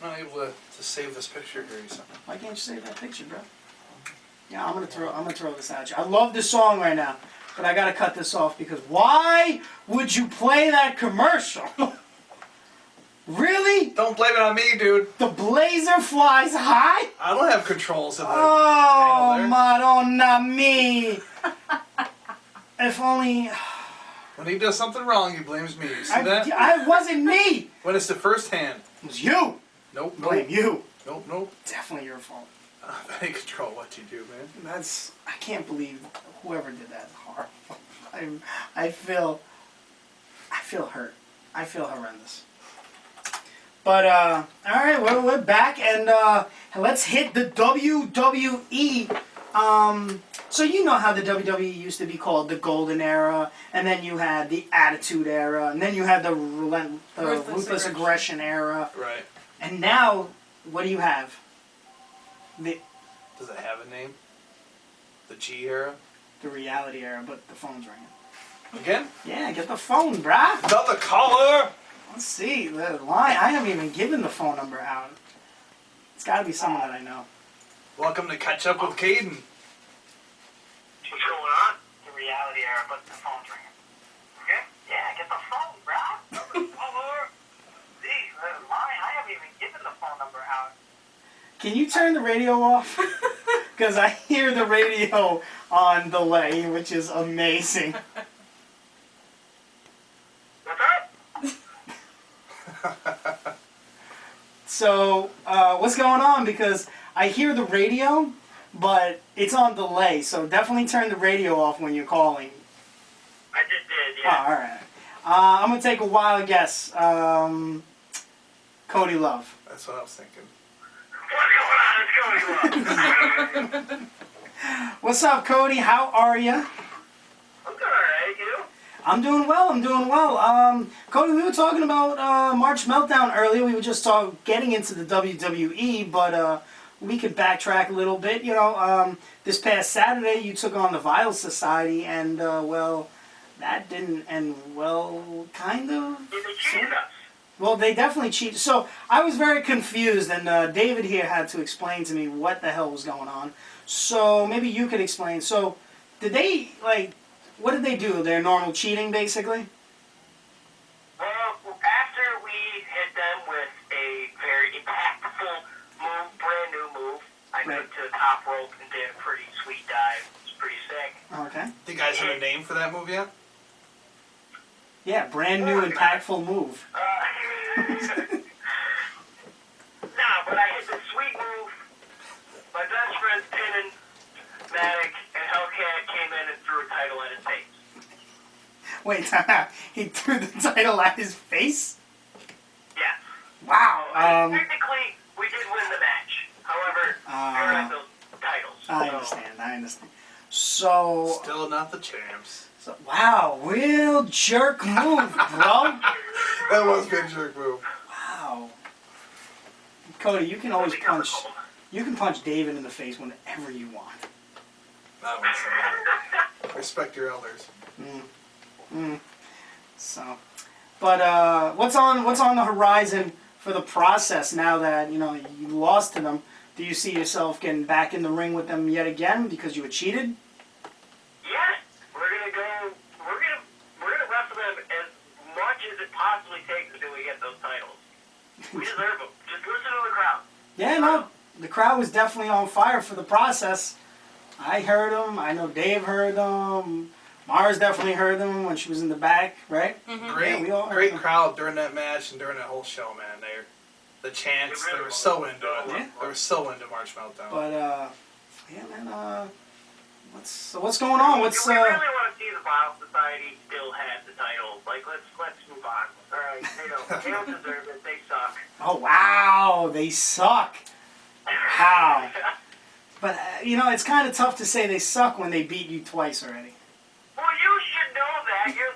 I'm not able to save this picture here. Something. Why can't you save that picture, bro? Yeah, I'm gonna throw this at you. I love this song right now, but I gotta cut this off because why would you play that commercial? Really? Don't blame it on me, dude. The blazer flies high? I don't have controls of the Oh, panel there. Madonna me. If only... When he does something wrong, he blames me. You see that? I wasn't me. When it's the first hand. It was you. Nope. Blame you. Nope. Definitely your fault. I don't have any control of what you do, man. I can't believe whoever did that. Horrible. I feel hurt. I feel horrendous. But, all right, we're back, and let's hit the WWE. So you know how the WWE used to be called the Golden Era, and then you had the Attitude Era, and then you had the Ruthless Aggression Era. Right. And now, what do you have? Does it have a name? The G era? The Reality Era, but the phone's ringing. Again? Yeah, get the phone, brah. Another caller! Let's see, the line. I haven't even given the phone number out. It's got to be someone that I know. Welcome to Catch Up with Cayden. What's going on? The reality era, but the phone's ringing. Okay? Yeah, get the phone, bruh. Caller. See, the line. I haven't even given the phone number out. Can you turn the radio off? Because I hear the radio on delay, which is amazing. What's up? So, what's going on? Because I hear the radio, but it's on delay. So definitely turn the radio off when you're calling. I just did, Oh, all right. I'm gonna take a wild guess. Cody Love. That's what I was thinking. What's going on? It's Cody Love. What's up, Cody? How are you? I'm doing alright, you? I'm doing well. Cody, we were talking about March Meltdown earlier. We were just getting into the WWE, but we could backtrack a little bit. You know, this past Saturday you took on the Vile Society, and well, that didn't end well, kind of. Yeah, they cheated us. Well, they definitely cheated. So I was very confused, and David here had to explain to me what the hell was going on. So maybe you could explain. So did they, like, what did they do? Their normal cheating, basically? Well, after we hit them with a very impactful move, brand new move, I Right. took to the top rope and did a pretty sweet dive. It was pretty sick. Okay. Do you guys have a name for that move yet? Yeah, brand new, impactful move. Nah, but I hit the sweet move. My best friends, Pinnin, Matic, and Hellcat came in and threw a title at his face. Wait, he threw the title at his face? Yes. Wow. Technically, we did win the match. However, we were at those titles. I understand. So, Still not the champs. wow, real jerk move, bro. That was a big jerk move. Wow. Cody, you can always punch. You can punch David in the face whenever you want. That was respect your elders. So, but what's on the horizon for the process now that you lost to them? Do you see yourself getting back in the ring with them yet again because you were cheated? Yes, we're gonna wrestle them as much as it possibly takes until we get those titles. We deserve them. Just listen to the crowd. Yeah, no, the crowd was definitely on fire for the process. I heard them. I know Dave heard them. Mars definitely heard them when she was in the back, right? Great, Yeah, we all heard great them. crowd during that match and during that whole show, man. The chants, they were so into it. Yeah. They were so into March Meltdown. But yeah, man. What's going on? We really want to see the Vile Society still have the titles. Like, let's move on. All right, they don't deserve it. They suck. Oh wow, they suck. How? But it's kind of tough to say they suck when they beat you twice already. Well, you should know that. You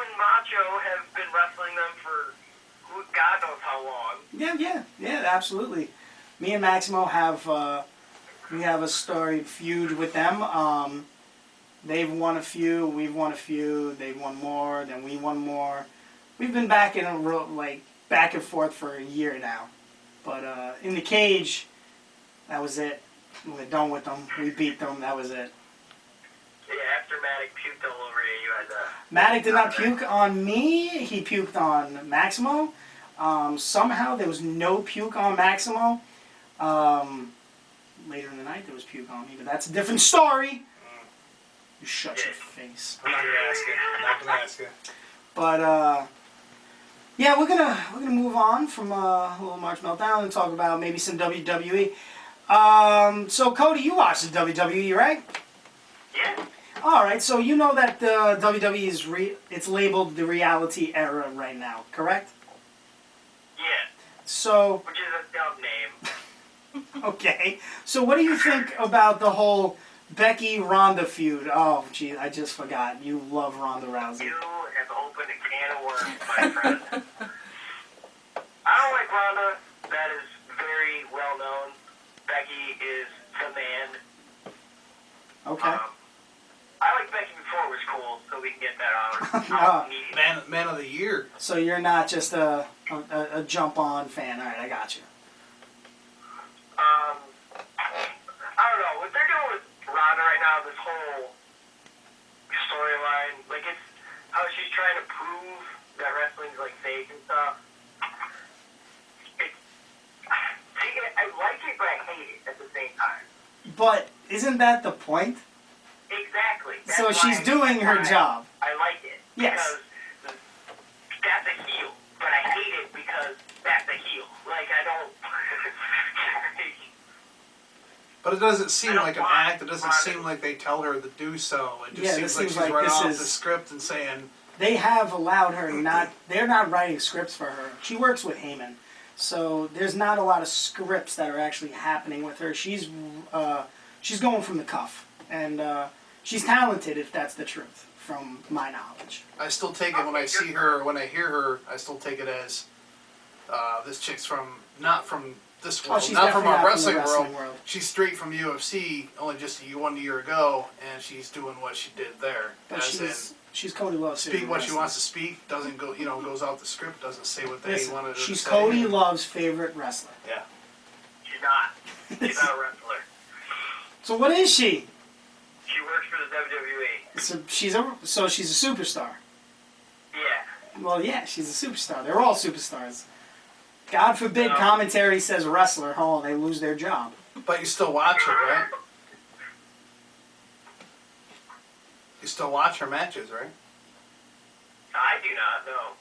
and Macho have been wrestling them for God knows how long. Yeah, absolutely. Me and Maximo have we have a storied feud with them. They've won a few, we've won a few. They've won more, then we won more. We've been back in back and forth for a year now. But in the cage, that was it. We're done with them. We beat them. That was it. Yeah, after Matic puked all over you, you had to... Matic did not puke on me. He puked on Maximo. Somehow there was no puke on Maximo. Later in the night there was puke on me, but that's a different story. You shut your face. I'm not gonna ask you. I'm not gonna ask you. But yeah, we're gonna move on from a little March Meltdown and talk about maybe some WWE. So Cody, you watch the WWE, right? Yeah. All right, so you know that the WWE is it's labeled the reality era right now, correct? Yeah. So Which is a dumb name. okay, so what do you think about the whole Becky Ronda feud? Oh, gee, I just forgot. You love Ronda Rousey. You have opened a can of worms, my friend. I don't like Ronda. That is very well known. Becky is the man. Okay. I like Becky before it was cool, so we can get that out. Man of the year. So you're not just a jump on fan. All right, I got you. I don't know. What they're doing with Ronda right now, this whole storyline, like it's how she's trying to prove that wrestling's like fake and stuff. I like it, but I hate it at the same time. But isn't that the point? Exactly. That's So she's doing her job. I like it. Yes. Because that's a heel. But I hate it because that's a heel. Like, I don't... But it doesn't seem like an act. It doesn't seem like they tell her to do so. It just Yeah, seems this like seems she's like right this off is- the script and saying, They have allowed her not. They're not writing scripts for her. She works with Heyman, so there's not a lot of scripts that are actually happening with her. She's going from the cuff, and she's talented if that's the truth, from my knowledge. I still take it when I see her, when I hear her, I still take it as this chick's not from this world, she's not from definitely our not from the wrestling wrestling world. world. She's straight from UFC, only just 1 year ago, and she's doing what she did there. But As she's Cody Love's speak favorite what she wrestler. wants to speak, doesn't go, goes out the script, doesn't say what they Listen, wanted her to she's say. Cody Love's favorite wrestler. Yeah. She's not. She's not a wrestler. So what is she? She works for the WWE. So she's a superstar. Yeah. Well, yeah, she's a superstar. They're all superstars. God forbid No. commentary says wrestler. Oh, they lose their job. But you still watch her, right? You still watch her matches, right? I do not, no.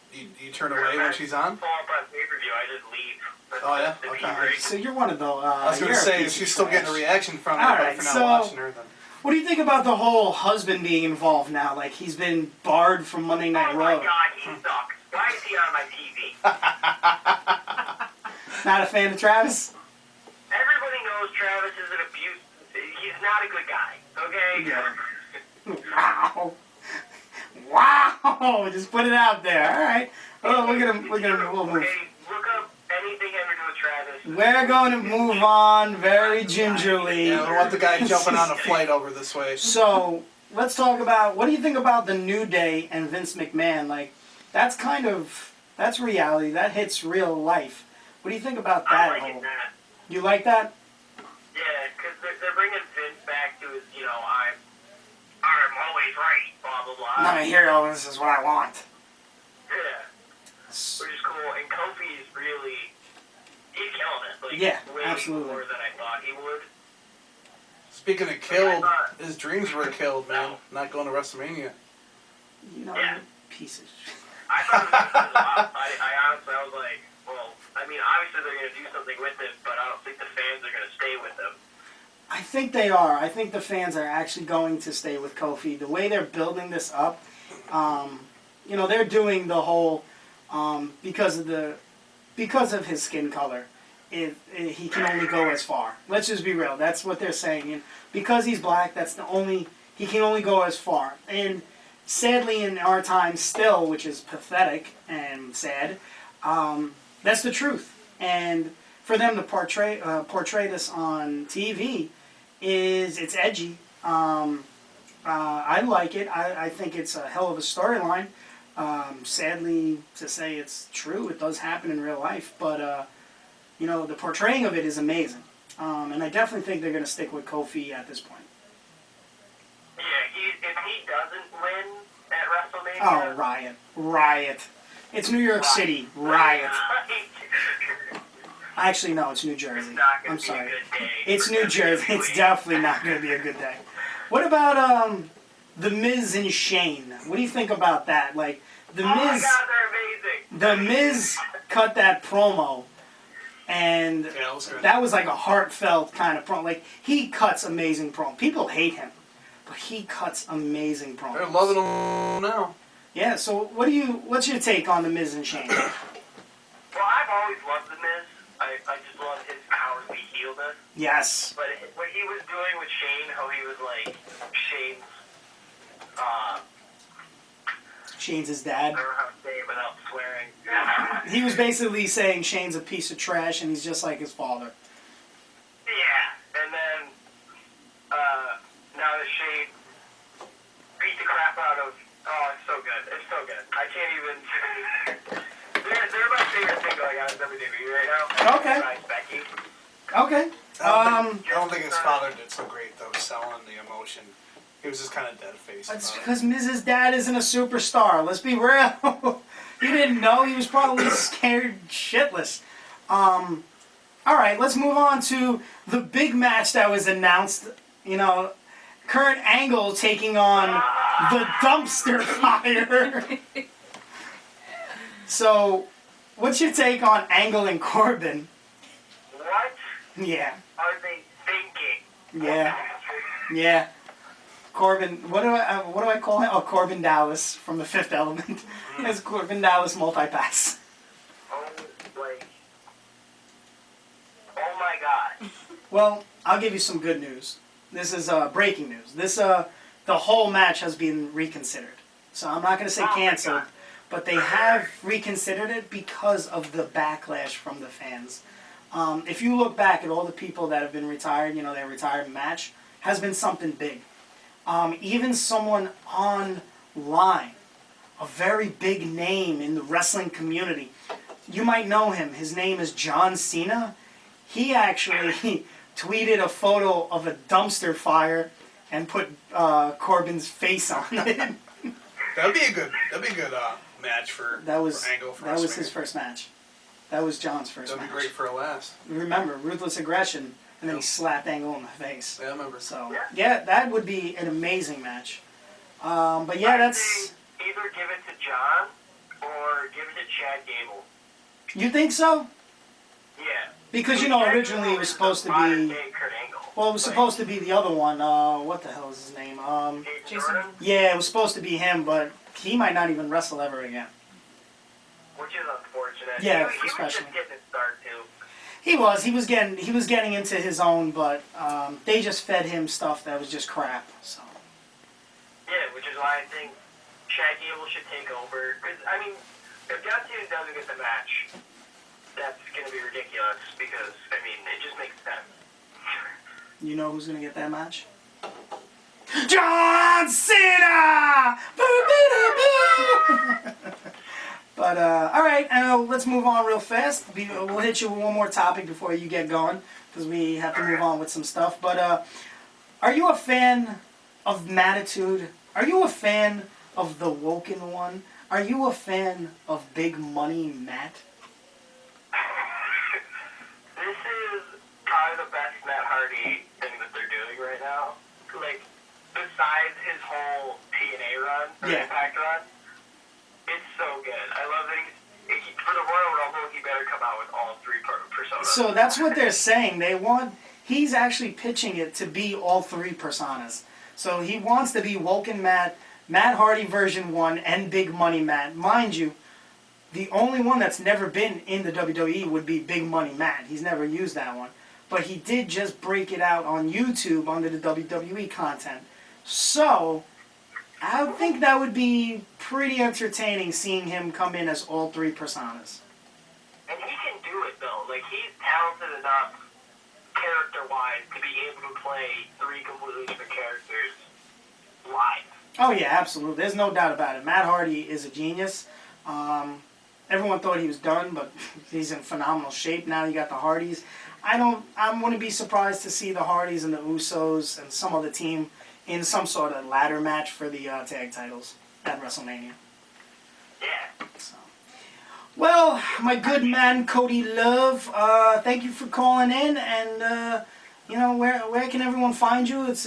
You turn away when she's on? Pull up on pay-per-view, I just leave. That's Oh, yeah? the Okay. break. So you're one of the. I was going to say, if she's still getting a reaction from her, All but right, if you're so- not watching her, then... What do you think about the whole husband being involved now? Like he's been barred from Monday Night Oh my Raw. god, he sucks. Why is he on my TV? Not a fan of Travis. Everybody knows Travis is an abuse. He's not a good guy, okay? Yeah. Wow! Just put it out there. All right. Oh, we'll move. Okay, look up anything having to do with Travis. We're going to move on very gingerly. Yeah, I don't want the guy jumping on a flight over this way. So let's talk about what do you think about the New Day and Vince McMahon? Like that's reality. That hits real life. What do you think about I that like whole? it, that. You like that? Yeah, because they're bringing Vince back to his, I'm always right, blah, blah, blah. I'm a hero. This is what I want. Yeah, which is cool. And Kofi is really, he's killing it. Like, Yeah, way absolutely. more than I thought he would. Speaking of killed, his dreams were killed, man. Not going to WrestleMania. You know, Yeah. pieces. I thought it was a lot. I honestly, I was like, well, I mean, obviously they're going to do something with it, but I don't think the fans are going to stay with them. I think they are. I think the fans are actually going to stay with Kofi. The way they're building this up, they're doing the whole because of his skin color. He can only go as far. Let's just be real. That's what they're saying. And because he's black, he can only go as far. And sadly, in our time still, which is pathetic and sad, that's the truth. And for them to portray this on TV it's edgy. I like it. I think it's a hell of a storyline. Sadly to say it's true, it does happen in real life, but the portraying of it is amazing. And I definitely think they're going to stick with Kofi at this point. Yeah, if he doesn't win at WrestleMania... Oh, riot. It's New York City. Riot. Actually, no, it's New Jersey. It's not gonna I'm be sorry. a good day. It's New Jersey. It's definitely not going to be a good day. What about The Miz and Shane? What do you think about that? Like, The Miz... Oh my God, they're amazing. The Miz cut that promo, and that was like a heartfelt kind of promo. Like, he cuts amazing promo. People hate him, but he cuts amazing promos. They're loving him now. Yeah, so what's your take on The Miz and Shane? Well, I've always loved The Miz. I just love his cowardly heelness. Yes. But what he was doing with Shane, how he was like Shane's, Shane's his I dad. don't know how to say it without swearing. He was basically saying Shane's a piece of trash and he's just like his father. Yeah, and then now that Shane beat the crap out of, it's so good. It's so good. I can't even. They're my favorite thing going on in WWE right now. Okay. Besides Becky. Okay. I don't think his father did so great though, selling the emotion. He was just kind of dead faced. It's because Mrs. Dad isn't a superstar. Let's be real. He didn't know. He was probably scared shitless. All right, let's move on to the big match that was announced. Kurt Angle taking on the dumpster fire. So, what's your take on Angle and Corbin? What Yeah. are they thinking? Yeah. Corbin, what do I call him? Oh, Corbin Dallas from The Fifth Element. It's Corbin Dallas multi-pass. Oh my God. Well, I'll give you some good news. This is breaking news. The whole match has been reconsidered. So I'm not going to say canceled, but they have reconsidered it because of the backlash from the fans. If you look back at all the people that have been retired, their retirement match has been something big. Even someone online, a very big name in the wrestling community, you might know him. His name is John Cena. He actually tweeted a photo of a dumpster fire and put Corbin's face on it. That'd be a good match for Angle. That was his first match. That was John's first match. That'd be great for a last. Remember, ruthless aggression, and then he slapped Angle in the face. Yeah, I remember. So yeah, that would be an amazing match. But yeah, that's. Either give it to John or give it to Chad Gable. You think so? Yeah. Because Chad originally Gable it was is supposed the to be. modern-day Kurt Angle. Well, it was supposed to be the other one. What the hell is his name? Jason. Yeah, it was supposed to be him, but he might not even wrestle ever again. Which is unfortunate. Yeah, he was especially. just getting his start too. He was getting into his own, but they just fed him stuff that was just crap. So. Yeah, which is why I think Chad Gable should take over. Because if John Cena doesn't get the match, that's going to be ridiculous. Because it just makes sense. You know who's gonna get that match? John Cena! But, alright, let's move on real fast. We'll hit you with one more topic before you get going, because we have to move on with some stuff. But, are you a fan of Mattitude? Are you a fan of the Woken One? Are you a fan of Big Money Matt? This is probably the best Matt Hardy thing that they're doing right now. Like, besides his whole TNA run, or Impact run, it's so good. I love that for the Royal Rumble, he better come out with all three personas. So that's what they're saying. He's actually pitching it to be all three personas. So he wants to be Woken Matt, Matt Hardy version 1, and Big Money Matt. Mind you, the only one that's never been in the WWE would be Big Money Matt. He's never used that one. But he did just break it out on YouTube under the WWE content. So, I think that would be pretty entertaining seeing him come in as all three personas. And he can do it, though. like, he's talented enough character-wise to be able to play three completely different characters live. Oh yeah, absolutely. There's no doubt about it. Matt Hardy is a genius. Everyone thought he was done, but he's in phenomenal shape. Now you got the Hardys. I wouldn't be surprised to see the Hardys and the Usos and some other team in some sort of ladder match for the tag titles at WrestleMania. Yeah. So. Well, my good man Cody Love, thank you for calling in, and where can everyone find you? It's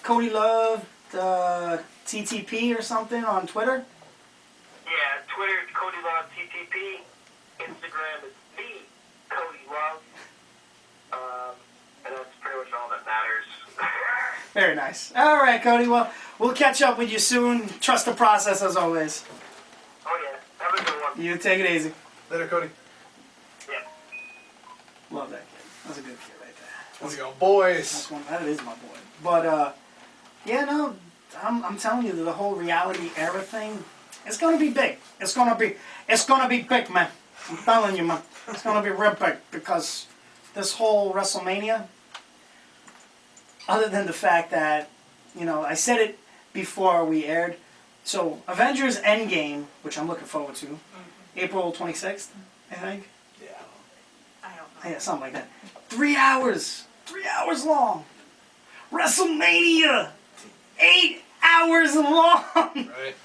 Cody Love, TTP or something on Twitter. Yeah, Twitter is Cody Love TTP. Instagram is me, Cody Love. And that's pretty much all that matters. Very nice. All right, Cody. Well, we'll catch up with you soon. Trust the process as always. Oh yeah, have a good one. You take it easy. Later, Cody. Yeah. Love that kid. That's a good kid right there. Let's go, boys. That's one. That is my boy. But yeah, no, I'm telling you, the whole reality era thing, it's gonna be big. It's gonna be big, man. I'm telling you, man. It's gonna be real big because this whole WrestleMania, other than the fact that, I said it before we aired. So Avengers Endgame, which I'm looking forward to, April 26th, I think. Yeah. I don't know. Yeah, something like that. 3 hours. 3 hours long. WrestleMania. 8 hours long. Right.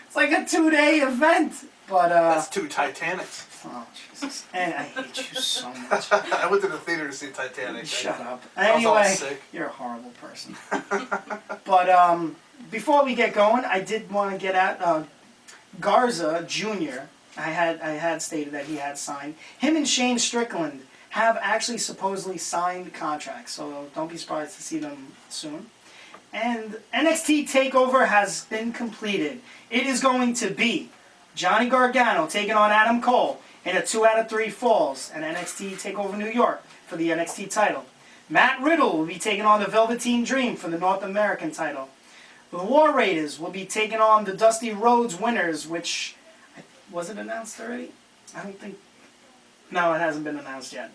It's like a 2-day event. But That's two Titanics. oh Jesus. And I hate you so much. I went to the theater to see Titanic. Shut up. I was all Anyway, sick. you're a horrible person. But before we get going, I did want to get at Garza Jr. I had stated that he had signed. Him and Shane Strickland have actually supposedly signed contracts, so don't be surprised to see them soon. And NXT TakeOver has been completed. It is going to be Johnny Gargano taking on Adam Cole in a 2 out of 3 falls at NXT TakeOver New York for the NXT title. Matt Riddle will be taking on the Velveteen Dream for the North American title. The War Raiders will be taking on the Dusty Rhodes winners, which, was it announced already? I don't think, no, it hasn't been announced yet.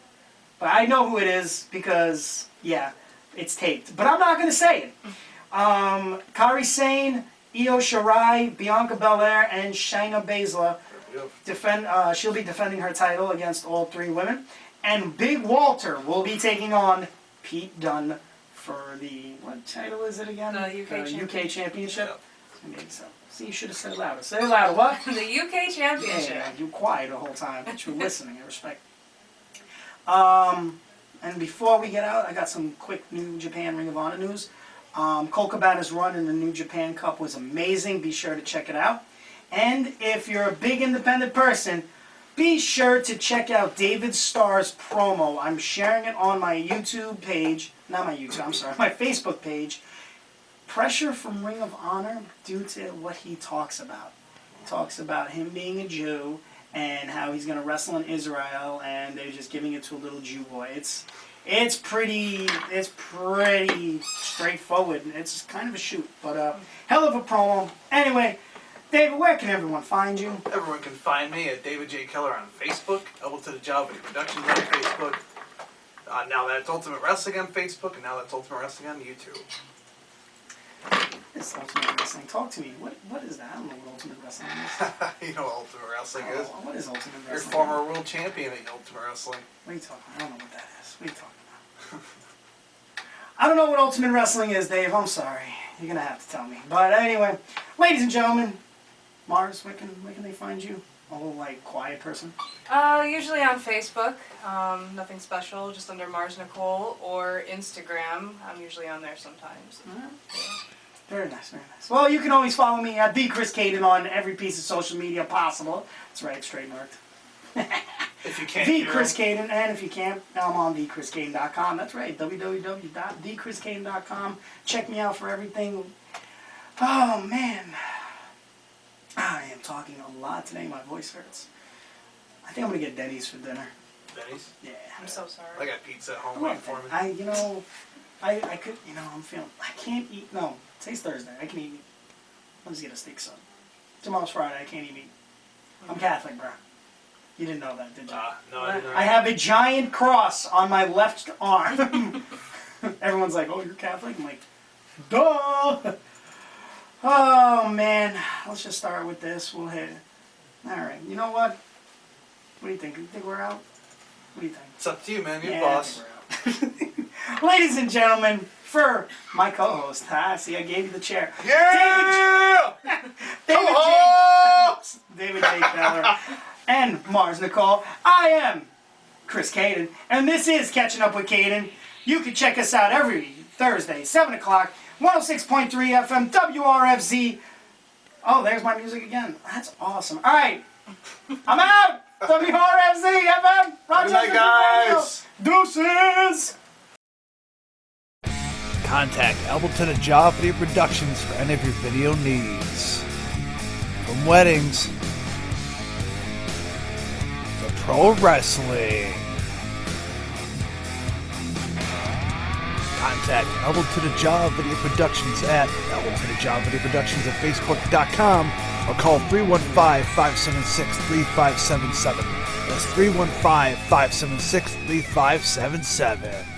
But I know who it is because, yeah, it's taped. But I'm not going to say it. Kairi Sane, Io Shirai, Bianca Belair, and Shayna Baszler she'll be defending her title against all 3 women. And Big Walter will be taking on Pete Dunne for the, what title is it again? The UK Championship. So, see, you should have said it louder. Say it louder, what? The UK Championship. Yeah, you quiet the whole time, but you're listening. I respect. And before we get out, I got some quick New Japan Ring of Honor news. Colt Cabana's run in the New Japan Cup was amazing. Be sure to check it out. And if you're a big independent person, be sure to check out David Starr's promo. I'm sharing it on my YouTube page. Not my YouTube, I'm sorry. My Facebook page. Pressure from Ring of Honor due to what he talks about. He talks about him being a Jew and how he's going to wrestle in Israel, and they're just giving it to a little Jew boy. It's pretty straightforward. It's kind of a shoot, but hell of a promo. Anyway, David, where can everyone find you? Everyone can find me at David J. Keller on Facebook, Elbow to the Job Productions on Facebook. Now that's Ultimate Wrestling on Facebook, and now that's Ultimate Wrestling on YouTube. This Ultimate Wrestling. Talk to me. What is that? I don't know what Ultimate Wrestling is. You know what Ultimate Wrestling is. What is Ultimate You're Wrestling? former world champion at Ultimate Wrestling. What are you talking about? I don't know what that is. What are you talking about? I don't know what Ultimate Wrestling is, Dave. I'm sorry. You're going to have to tell me. But anyway, ladies and gentlemen, Mars, where can they find you? A little, quiet person? Usually on Facebook. Nothing special, just under Mars Nicole, or Instagram. I'm usually on there sometimes. Mm-hmm. Very nice, very nice. Well, you can always follow me at the Chris Cayden on every piece of social media possible. That's right, straight marked. If you can't The hear Chris him. Cayden, and if you can't, I'm on thechriscayden.com. That's right, www.thechriscayden.com. Check me out for everything. Oh, man. I am talking a lot today. My voice hurts. I think I'm going to get Denny's for dinner. Denny's? Yeah. I'm so sorry. I got pizza at home I waiting love for me. that. I could, I'm feeling, I can't eat, no, today's Thursday, I can eat meat. Let's get a steak sub. Tomorrow's Friday, I can't eat meat. I'm Catholic, bro. You didn't know that, did you? No, I didn't know. I have a giant cross on my left arm. Everyone's like, oh, you're Catholic? I'm like, duh! Oh, man. Let's just start with this. We'll hit it. All right. You know what? What do you think? You think we're out? What do you think? It's up to you, man. You're the Yeah, I boss. think we're out. Ladies and gentlemen, for my co-host, see, I gave you the chair. Yeah! David Co-host! David J. Keller and Mars Nicole. I am Chris Cayden, and this is Catching Up with Cayden. You can check us out every Thursday, 7 o'clock, 106.3 FM, WRFZ. Oh, there's my music again. That's awesome. All right, I'm out. WRFZ FM, Good Rochester. night, guys. Deuces. Contact Albleton and Jaw Video Productions for any of your video needs. From weddings to pro wrestling. Contact Albleton and Jaw Video Productions at Albleton and Jaw Video Productions at Facebook.com or call 315-576-3577. That's 315-576-3577.